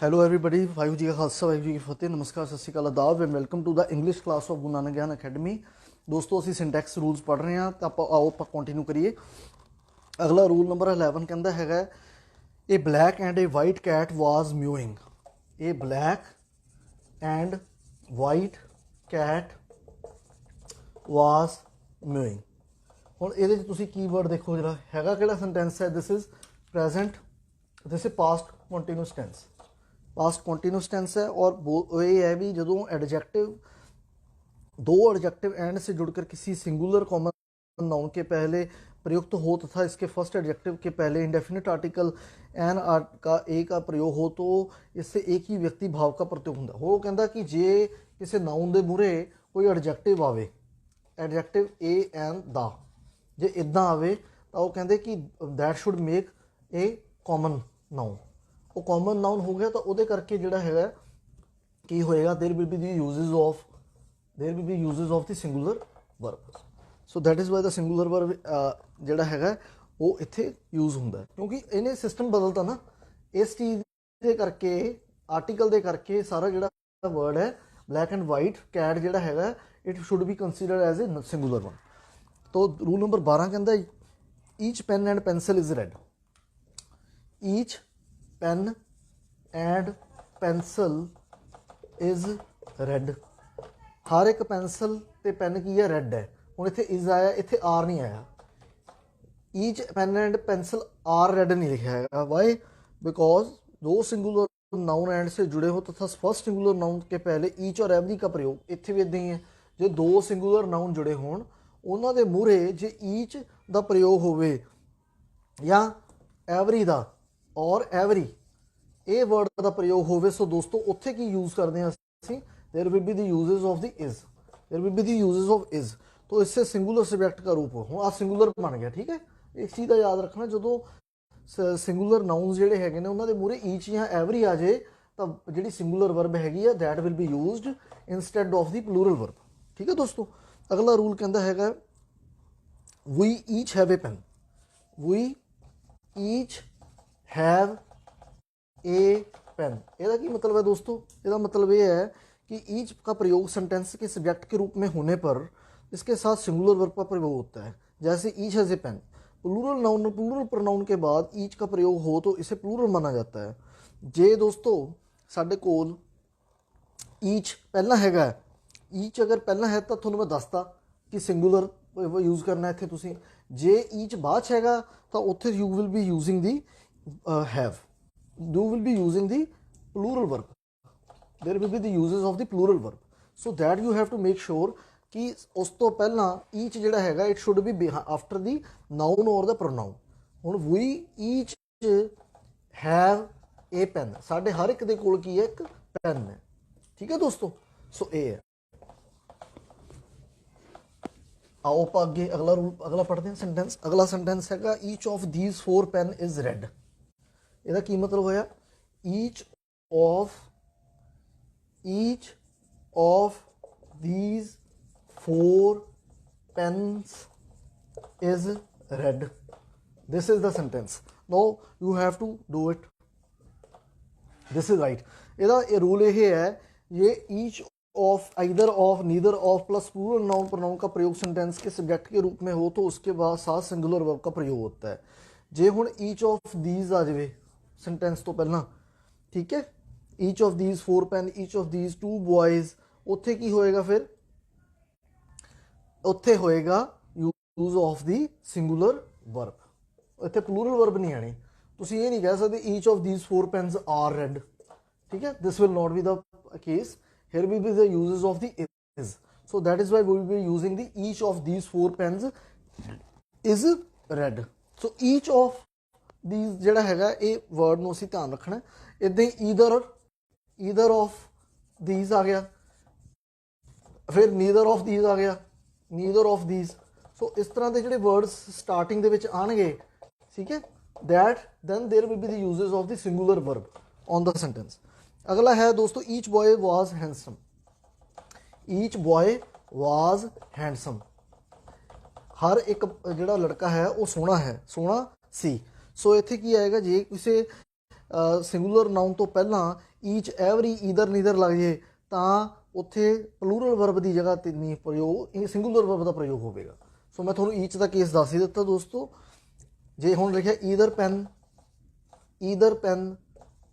Hello everybody, Waheguru ji का खालसा वाहिगुरू जी की फतेह। नमस्कार, सत श्री अकाल, आदाब and welcome to the English class of Guru Nanak ज्ञान अकैडमी। दोस्तों ਅਸੀਂ ਸਿੰਟੈਕਸ ਰੂਲਸ ਪੜ੍ਹ ਰਹੇ ਹਾਂ ਤਾਂ ਆਓ ਆਪਾਂ ਕੰਟੀਨਿਊ ਕਰੀਏ। ਅਗਲਾ ਰੂਲ ਨੰਬਰ 11 ਕਹਿੰਦਾ ਹੈਗਾ a black and a white cat was mewing. A black and white cat was mewing. ਹੁਣ ਇਹਦੇ 'ਚ ਤੁਸੀਂ ਕੀਵਰਡ ਦੇਖੋ, ਜਿਹੜਾ ਹੈਗਾ ਕਿਹੜਾ ਸੈਂਟੈਂਸ ਹੈ। This is present, this is past continuous tense. Past continuous tense है और ये है भी जो एडजेक्टिव दो एडजेक्टिव एंड से जुड़कर किसी सिंगुलर कॉमन नाउन के पहले प्रयुक्त हो तथा इसके फर्स्ट एडजेक्टिव के पहले इंडेफिनिट आर्टिकल एन का ए का प्रयोग हो तो इससे एक ही व्यक्ति भाव का प्रयोग होता है। वो कहता कि जे किसी नाउन के मूहरे कोई एडजेक्टिव आवे, एडजेक्टिव ए एन दा, जे इदा आवे तो वो कहते कि that should make a common noun. वो कॉमन नाउन हो गया तो वो करके जोड़ा है की होएगा, there will be the usages of the singular verb. So that is why the singular verb जोड़ा है वो इत्थे यूज होंदा है, क्योंकि इन्हें सिस्टम बदलता ना इस चीज़ के करके, आर्टिकल के करके सारा जोड़ा वर्ड है ब्लैक एंड वाइट कैट जोड़ा है it should be considered as a singular one. तो रूल नंबर 12 कहता each pen and pencil is red. Each pen and pencil is red. हर एक पेंसिल ते पेन की है रेड है। हूँ इतने इज आया, इतने आर नहीं आया। Each pen and pencil are red नहीं लिखा है। वाई? बिकॉज दो सिंगुलर नाउन एंड से जुड़े हो तथा फर्स्ट सिंगुलर नाउन के पहले ईच और एवरी का प्रयोग इतने भी इदा ही है। जो दो सिंगुलर नाउन जुड़े होन उन्होंने मूहरे जे ईच का प्रयोग होवे या एवरी का और एवरी ए वर्ड का प्रयोग होवे, सो दोस्तों उत्थे की यूज करते हैं असीं, there will be the uses of the is, there will be the uses of is. तो इससे सिंगुलर सब्जेक्ट का रूप हो, हुण आ सिंगुलर बन गया। ठीक है, इस चीज़ का याद रखना, जो सिंगुलर नाउन्स जिहड़े हैगे ने उन्हां दे मूहरे ईच या एवरी आ जाए तो जिहड़ी सिंगुलर वर्ब हैगी आ that will be used instead of the plural verb. ठीक है दोस्तों, अगला रूल कहता हैगा we each have a pen. We each have a pen. ਇਹਦਾ ਕੀ मतलब है दोस्तों? ਇਹਦਾ मतलब ये है कि ईच का प्रयोग सेंटेंस के सब्जेक्ट के रूप में होने पर इसके साथ सिंगुलर वर्ब का प्रयोग होता है। जैसे each has a pen, plural noun, plural pronoun के बाद ईच का प्रयोग हो तो इसे प्लूरल माना जाता है। जे दोस्तों साडे कोल ईच पहला हैगा, ईच अगर पहला है तो तुहानूं मैं दसता कि सिंगुलर यूज़ करना इत्थे तुसीं। जे ईच बाद च हैगा तो उत्थे you will be using the have, you will be using the plural verb. There will be the uses of the plural verb. So that you have to make sure कि उस तो पहला each जिहड़ा हैगा it should be after the noun or the pronoun. हुण we each have a pen, साडे हर एक दे कोल की है एक पेन है। ठीक है दोस्तों, सो ये है। आओ आप अगे अगला रूल अगला पढ़ते हैं सेंटेंस। अगला सेंटेंस हैगा each of these four pen is red। ਇਹਦਾ ਕੀ मतलब होया? Each of these four pens is red। this is the sentence। now you have to do it। this is right। ਇਹਦਾ ਇਹ रूल ये है, ये each of, either of, neither of plus plural noun pronoun का प्रयोग sentence के subject के रूप में हो तो उसके बाद साथ सिंगुलर वर्ब का प्रयोग होता है। जे हुण ईच ऑफ दीज आ जाए सेंटेंस तो पहला, ठीक है, each of these four pen, each of these two boys, उत्थे की होएगा फिर? उत्थे होएगा use of the singular verb. इत्थे प्लूरल वर्ब नहीं आनी। तुसीं ये नहीं कह सकते each of these four pens are red. ठीक है, this will not be the case. Here will be the uses of the is. So that is why we will be using the each of these four pens is red. So each of these जिहड़ा हैगा ये word नूं असीं ध्यान रखना। इदां ही either of these आ गया, फिर नीदर ऑफ दीज आ गया, नीदर ऑफ दीज। सो इस तरह के जिहड़े वर्ड्स स्टार्टिंग दे विच आउणगे, ठीक है, that then there will be the uses of the singular verb on the sentence. अगला है दोस्तों each boy was handsome. Each boy was handsome, हर एक जिहड़ा लड़का है वो सोहना है, सोहना सी। सो इत्थे की आएगा, जे किसी सिंगुलर नाउन तो पहला ਈਚ ਐਵਰੀ ਈਦਰ ਨੀਦਰ ਲੱਗ ਜੇ ਤਾਂ ਉੱਥੇ ਪਲੂਰਲ ਵਰਬ ਦੀ ਜਗ੍ਹਾ ਤੇ ਨਹੀਂ ਪ੍ਰਯੋਗ, ਇਹ ਸਿੰਗੂਲਰ ਵਰਬ ਦਾ ਪ੍ਰਯੋਗ ਹੋਵੇਗਾ। ਸੋ ਮੈਂ ਤੁਹਾਨੂੰ ਈਚ ਦਾ ਕੇਸ ਦੱਸ ਹੀ ਦਿੱਤਾ ਦੋਸਤੋ। ਜੇ ਹੁਣ ਲਿਖਿਆ either pen, either pen,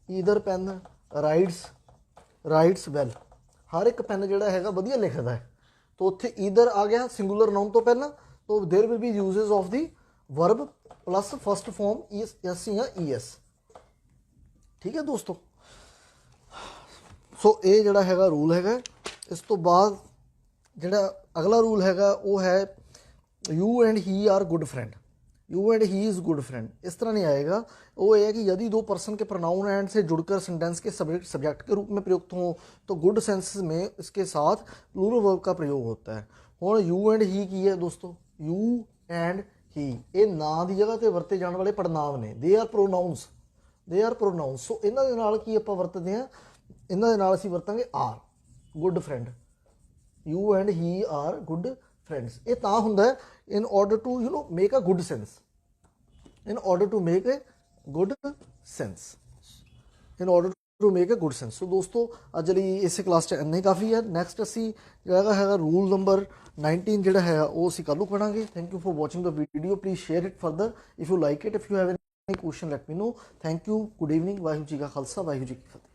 either pen writes well, ਹਰ ਇੱਕ ਪੈਨ ਜਿਹੜਾ ਹੈਗਾ ਵਧੀਆ ਲਿਖਦਾ ਹੈ, ਤਾਂ ਉੱਥੇ ਈਦਰ ਆ ਗਿਆ ਸਿੰਗੂਲਰ ਨਾउन ਤੋਂ ਪਹਿਲਾਂ, तो there will be usages of the verb plus first form S या ई एस। ठीक है दोस्तों, सो ये जोड़ा हैगा रूल हैगा। इस तो बाद जोड़ा अगला रूल हैगा वो है you and he are good friend, you and he is good friend. इस तरह नहीं आएगा, वो ये है कि यदि दो पर्सन के प्रोनाउन एंड से जुड़कर सेंटेंस के सब्जेक्ट के रूप में प्रयुक्त हों तो गुड सेंस में इसके साथ प्लूरल वर्ब का प्रयोग होता है। हुण यू एंड ही की है दोस्तों, यू एंड ही ये नां की जगह ते वरते जाने वाले पड़नाम ने, they are pronouns, they are pronouns. So इन्हां दे नाल की आपां वरतदे हां, इन्हां दे नाल असीं वरतांगे are, good friend, you and he are good friends. ये तां हुंदा है in order to you know make a good sense, in order to make a good sense, in order to make a good sense. So दोस्तों अज लई इस class च इन्ना ही काफ़ी है। नैक्सट असी जिहड़ा हैगा रूल नंबर 19 जिहड़ा है वो असी कल पढ़ांगे। Thank you for watching the video, please share it further if you like it, if you have any question let me know. Thank you, good evening, Waheguru ji का खालसा वाहिगुरू जी की फतेह।